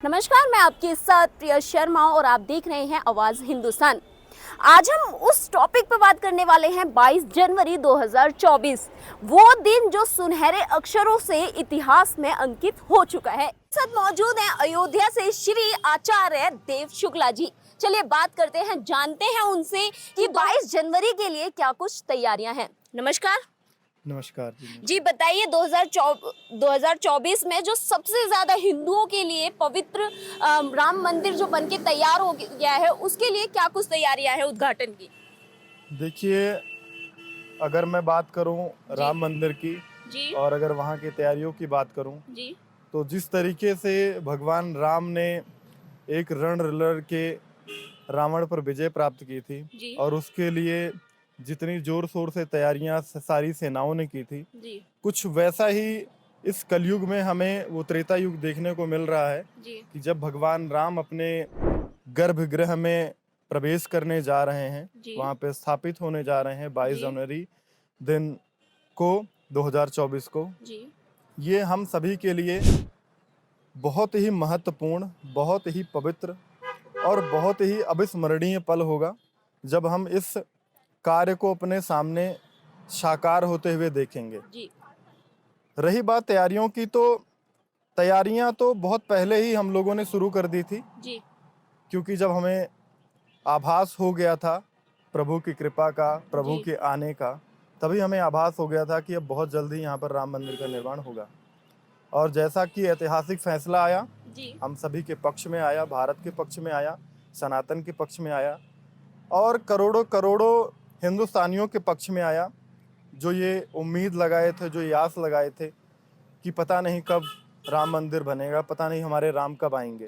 नमस्कार, मैं आपके साथ प्रिया शर्मा और आप देख रहे हैं आवाज हिंदुस्तान। आज हम उस टॉपिक पर बात करने वाले हैं 22 जनवरी 2024, वो दिन जो सुनहरे अक्षरों से इतिहास में अंकित हो चुका है। साथ मौजूद हैं अयोध्या से श्री आचार्य देव शुक्ला जी। चलिए बात करते हैं, जानते हैं उनसे कि 22 जनवरी के लिए क्या कुछ तैयारियां हैं। नमस्कार। नमस्कार जी बताइए, 2024 में जो सबसे ज्यादा हिंदुओं के लिए पवित्र राम मंदिर जो बनके तैयार हो गया है, उसके लिए क्या कुछ तैयारियां हैं उद्घाटन की? देखिए, अगर मैं बात करूं राम मंदिर की जी और अगर वहां की तैयारियों की बात करूं, जी तो जिस तरीके से भगवान राम ने एक रण लड़ के रावण पर विजय प्राप्त की थी जी और उसके लिए जितनी जोर शोर से तैयारियां सारी सेनाओं ने की थी, जी कुछ वैसा ही इस कलयुग में हमें वो त्रेता युग देखने को मिल रहा है जी कि जब भगवान राम अपने गर्भगृह में प्रवेश करने जा रहे हैं, जी वहाँ पे स्थापित होने जा रहे हैं 22 जी जनवरी दिन को 2024 को। जी ये हम सभी के लिए बहुत ही महत्वपूर्ण, बहुत ही पवित्र और बहुत ही अविस्मरणीय पल होगा जब हम इस कार्य को अपने सामने साकार होते हुए देखेंगे। जी रही बात तैयारियों की, तो तैयारियां तो बहुत पहले ही हम लोगों ने शुरू कर दी थी, जी क्योंकि जब हमें आभास हो गया था प्रभु की कृपा का, प्रभु जी के आने का, तभी हमें आभास हो गया था कि अब बहुत जल्दी यहाँ पर राम मंदिर का निर्माण होगा। और जैसा कि ऐतिहासिक फैसला आया, जी हम सभी के पक्ष में आया, भारत के पक्ष में आया, सनातन के पक्ष में आया और करोड़ों करोड़ों हिंदुस्तानियों के पक्ष में आया, जो ये उम्मीद लगाए थे, जो ये आस लगाए थे कि पता नहीं कब राम मंदिर बनेगा, पता नहीं हमारे राम कब आएंगे।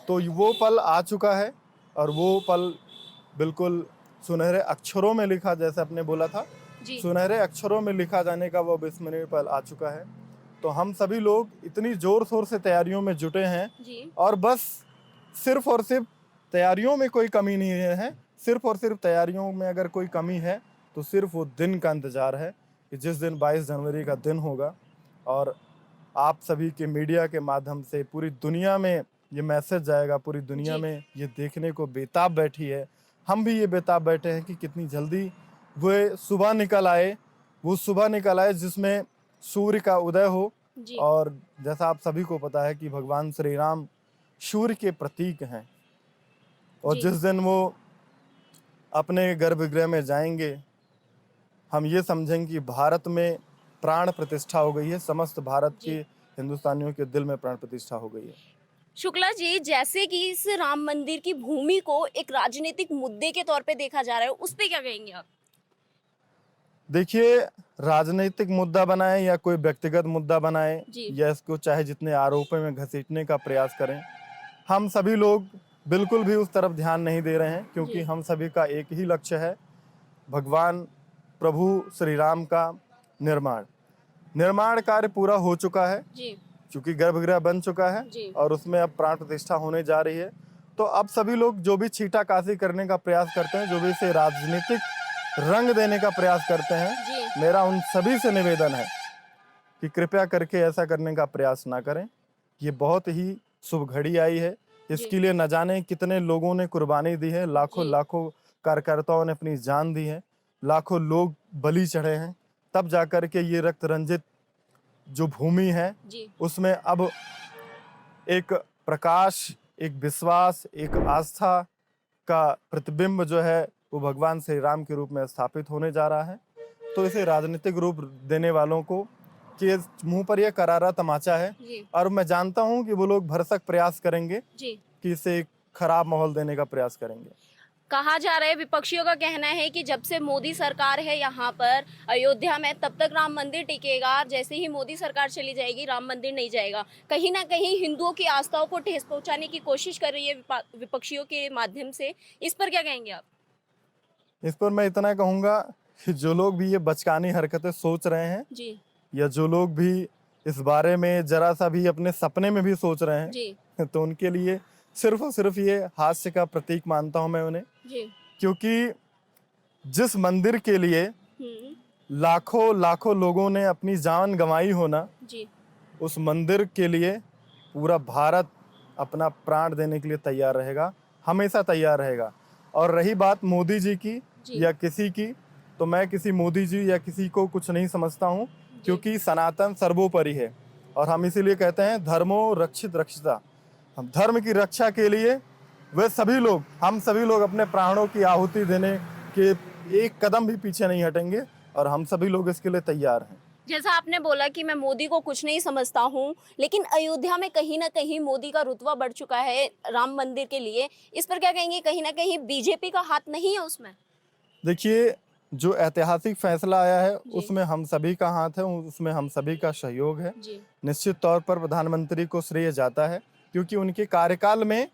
तो वो पल आ चुका है और वो पल बिल्कुल सुनहरे अक्षरों में लिखा, जैसे आपने बोला था, जी सुनहरे अक्षरों में लिखा जाने का वो विस्मरणीय पल आ चुका है। तो हम सभी लोग इतनी जोर शोर से तैयारियों में जुटे हैं जी और बस सिर्फ और सिर्फ तैयारियों में कोई कमी नहीं है। सिर्फ और सिर्फ तैयारियों में अगर कोई कमी है तो सिर्फ वो दिन का इंतजार है कि जिस दिन 22 जनवरी का दिन होगा और आप सभी के मीडिया के माध्यम से पूरी दुनिया में ये मैसेज जाएगा, पूरी दुनिया जी में ये देखने को बेताब बैठी है। हम भी ये बेताब बैठे हैं कि कितनी जल्दी वो सुबह निकल आए, वो सुबह निकल आए जिसमें सूर्य का उदय हो। जी और जैसा आप सभी को पता है कि भगवान श्री राम सूर्य के प्रतीक हैं और जी जिस दिन वो अपने गर्भगृह में जाएंगे, हम ये समझेंगे कि भारत में प्राण प्रतिष्ठा हो गई है, समस्त भारत के जी हिंदुस्तानियों के दिल में प्राण प्रतिष्ठा हो गई है। शुक्ला जी, जैसे कि इस राम मंदिर की भूमि को एक राजनीतिक मुद्दे के तौर पे देखा जा रहा है, उस पे क्या कहेंगे आप? देखिए, राजनीतिक मुद्दा बनाए या कोई व्यक्तिगत मुद्दा बनाए जी या इसको चाहे जितने आरोपों में घसीटने का प्रयास करें, हम सभी लोग बिल्कुल भी उस तरफ ध्यान नहीं दे रहे हैं, क्योंकि जी हम सभी का एक ही लक्ष्य है, भगवान प्रभु श्री राम का निर्माण। निर्माण कार्य पूरा हो चुका है, जी क्योंकि गर्भगृह बन चुका है जी और उसमें अब प्राण प्रतिष्ठा होने जा रही है। तो अब सभी लोग जो भी छीटाकाशी करने का प्रयास करते हैं, जो भी इसे राजनीतिक रंग देने का प्रयास करते हैं, जी मेरा उन सभी से निवेदन है कि कृपया करके ऐसा करने का प्रयास ना करें। ये बहुत ही शुभ घड़ी आई है, जी इसके लिए न जाने कितने लोगों ने कुर्बानी दी है, लाखों जी लाखों कार्यकर्ताओं ने अपनी जान दी है, लाखों लोग बलि चढ़े हैं, तब जाकर के ये रक्त रंजित जो भूमि है जी उसमें अब एक प्रकाश, एक विश्वास, एक आस्था का प्रतिबिंब जो है वो भगवान श्री राम के रूप में स्थापित होने जा रहा है। तो इसे राजनीतिक रूप देने वालों को के मुंह पर यह करारा तमाचा है जी और मैं जानता हूं कि वो लोग भरसक प्रयास करेंगे जी कि इसे एक खराब माहौल देने का प्रयास करेंगे। कहा जा रहा है, विपक्षियों का कहना है कि जब से मोदी सरकार है यहाँ पर अयोध्या में, तब तक राम मंदिर टिकेगा, जैसे ही मोदी सरकार चली जाएगी राम मंदिर नहीं जाएगा। कहीं ना कहीं हिंदुओं की आस्थाओं को ठेस पहुंचाने की कोशिश कर रही है विपक्षियों के माध्यम से। इस पर क्या कहेंगे आप? इस पर मैं इतना कहूंगा कि जो लोग भी ये बचकानी हरकतें सोच रहे हैं जी या जो लोग भी इस बारे में जरा सा भी अपने सपने में भी सोच रहे जी हैं तो उनके लिए सिर्फ और सिर्फ ये हास्य का प्रतीक मानता हूं मैं उन्हें। जी क्योंकि जिस मंदिर के लिए हम्म लाखों लाखों लोगों ने अपनी जान गंवाई हो ना, जी उस मंदिर के लिए पूरा भारत अपना प्राण देने के लिए तैयार रहेगा, हमेशा तैयार रहेगा। और रही बात मोदी जी की या किसी की, तो मैं किसी मोदी जी या किसी को कुछ नहीं समझता हूँ, क्योंकि सनातन सर्वोपरि है। और हम इसीलिए कहते हैं धर्मो रक्षित रक्षिता। हम धर्म की रक्षा के लिए वे सभी लोग, हम सभी लोग अपने प्राणों की आहुति देने के एक कदम भी पीछे नहीं हटेंगे, और हम सभी लोग इसके लिए तैयार हैं। जैसा आपने बोला कि मैं मोदी को कुछ नहीं समझता हूँ, लेकिन अयोध्या में कहीं ना कहीं मोदी का रुतबा बढ़ चुका है राम मंदिर के लिए। इस पर क्या कहेंगे? कहीं ना कहीं बीजेपी का हाथ नहीं है उसमें? देखिए, जो ऐतिहासिक फैसला आया है उसमें हम सभी का हाथ है, उसमें हम सभी का सहयोग है। निश्चित तौर पर प्रधानमंत्री को श्रेय जाता है, क्योंकि उनके कार्यकाल में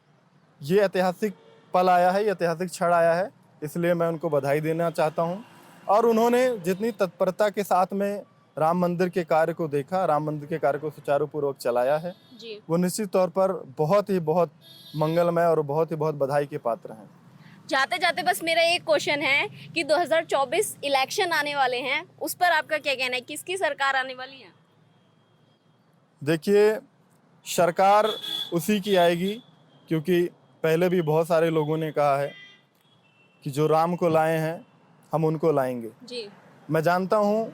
ये ऐतिहासिक पल आया है, ये ऐतिहासिक क्षण आया है, इसलिए मैं उनको बधाई देना चाहता हूँ। और उन्होंने जितनी तत्परता के साथ में राम मंदिर के कार्य को देखा, राम मंदिर के कार्य को सुचारू पूर्वक चलाया है, वो निश्चित तौर पर बहुत मंगलमय और बहुत बधाई के पात्र हैं। जाते जाते बस मेरा एक क्वेश्चन है कि 2024 इलेक्शन आने वाले हैं, उस पर आपका क्या कहना है? किसकी सरकार आने वाली है? देखिए, सरकार उसी की आएगी, क्योंकि पहले भी बहुत सारे लोगों ने कहा है कि जो राम को लाए हैं हम उनको लाएंगे। मैं जानता हूँ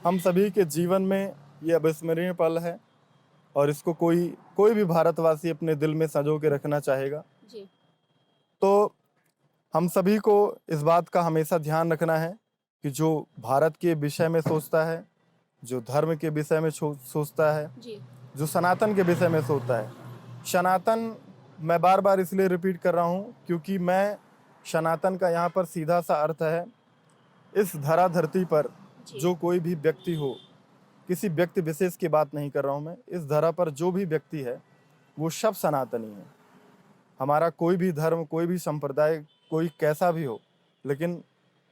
हम सभी के जीवन में ये अविस्मरणीय पल है, और इसको कोई भी भारतवासी अपने दिल में संजो के रखना चाहेगा। तो हम सभी को इस बात का हमेशा ध्यान रखना है कि जो भारत के विषय में सोचता है, जो धर्म के विषय में सोचता है, जो सनातन के विषय में सोचता है, सनातन, मैं बार बार इसलिए रिपीट कर रहा हूँ क्योंकि मैं सनातन का यहाँ पर सीधा सा अर्थ है, इस धरा धरती पर जो कोई भी व्यक्ति हो, किसी व्यक्ति विशेष की बात नहीं कर रहा हूँ मैं, इस धरा पर जो भी व्यक्ति है वो सब सनातनी है। हमारा कोई भी धर्म, कोई भी संप्रदाय, कोई कैसा भी हो, लेकिन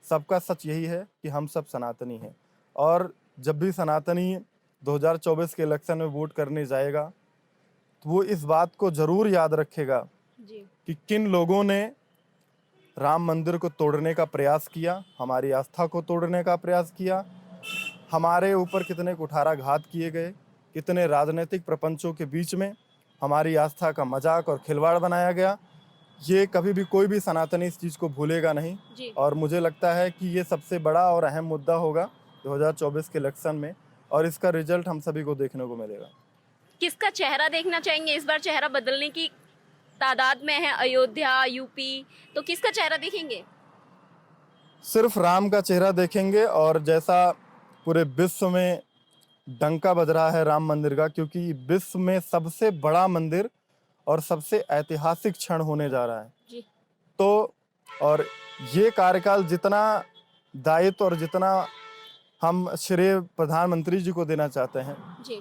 सबका सच यही है कि हम सब सनातनी हैं। और जब भी सनातनी 2024 के इलेक्शन में वोट करने जाएगा तो वो इस बात को ज़रूर याद रखेगा कि किन लोगों ने राम मंदिर को तोड़ने का प्रयास किया, हमारी आस्था को तोड़ने का प्रयास किया, हमारे ऊपर कितने कुठाराघात किए गए, कितने राजनीतिक प्रपंचों के बीच में हमारी आस्था का मजाक और खिलवाड़ बनाया गया। ये कभी भी कोई भी सनातनी इस चीज़ को भूलेगा नहीं। और मुझे लगता है कि ये सबसे बड़ा और अहम मुद्दा होगा 2024 के इलेक्शन में, और इसका रिजल्ट हम सभी को देखने को मिलेगा। किसका चेहरा देखना चाहेंगे? इस बार चेहरा बदलने की तादाद में है अयोध्या, यूपी, तो किसका चेहरा देखेंगे? सिर्फ राम का चेहरा देखेंगे, और जैसा पूरे विश्व में डंका बज रहा है राम मंदिर का, क्योंकि विश्व में सबसे बड़ा मंदिर और सबसे ऐतिहासिक क्षण होने जा रहा है। तो और ये कार्यकाल जितना दायित्व और जितना हम श्रेय प्रधानमंत्री जी को देना चाहते हैं,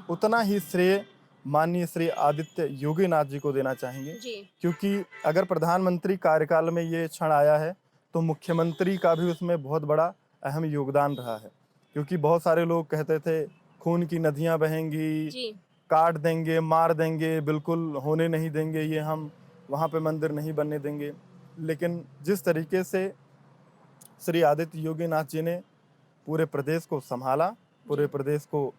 उतना ही श्रेय माननीय श्री आदित्य योगीनाथ जी को देना चाहेंगे। क्योंकि अगर प्रधानमंत्री कार्यकाल में ये क्षण आया है तो मुख्यमंत्री का भी उसमें बहुत बड़ा अहम योगदान रहा है। क्योंकि बहुत सारे लोग कहते थे खून की नदियां बहेंगी, काट देंगे, मार देंगे, बिल्कुल होने नहीं देंगे, ये हम वहाँ पे मंदिर नहीं बनने देंगे। लेकिन जिस तरीके से श्री आदित्य योगीनाथ जी ने पूरे प्रदेश को संभाला, पूरे प्रदेश को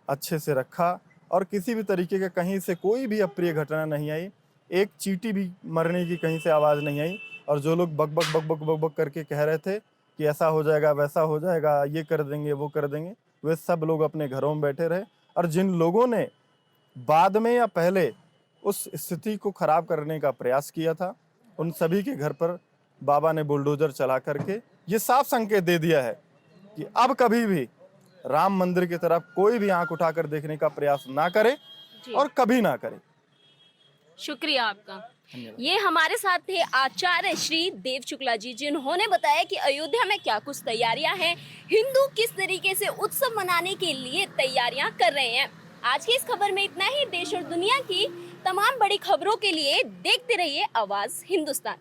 अच्छे से रखा, और किसी भी तरीके का कहीं से कोई भी अप्रिय घटना नहीं आई, एक चींटी भी मरने की कहीं से आवाज़ नहीं आई। और जो लोग बक बक बक बक बक बक करके कह रहे थे कि ऐसा हो जाएगा, वैसा हो जाएगा, ये कर देंगे, वो कर देंगे, वे सब लोग अपने घरों में बैठे रहे। और जिन लोगों ने बाद में या पहले उस स्थिति को खराब करने का प्रयास किया था, उन सभी के घर पर बाबा ने बुलडोजर चला करके ये साफ संकेत दे दिया है कि अब कभी भी राम मंदिर की तरफ कोई भी आंख उठाकर देखने का प्रयास ना करे, और कभी ना करे। शुक्रिया आपका। ये हमारे साथ थे आचार्य श्री देव शुक्ला जी, जिन्होंने बताया कि अयोध्या में क्या कुछ तैयारियां हैं, हिंदू किस तरीके से उत्सव मनाने के लिए तैयारियां कर रहे हैं। आज की इस खबर में इतना ही। देश और दुनिया की तमाम बड़ी खबरों के लिए देखते रहिए आवाज हिंदुस्तान।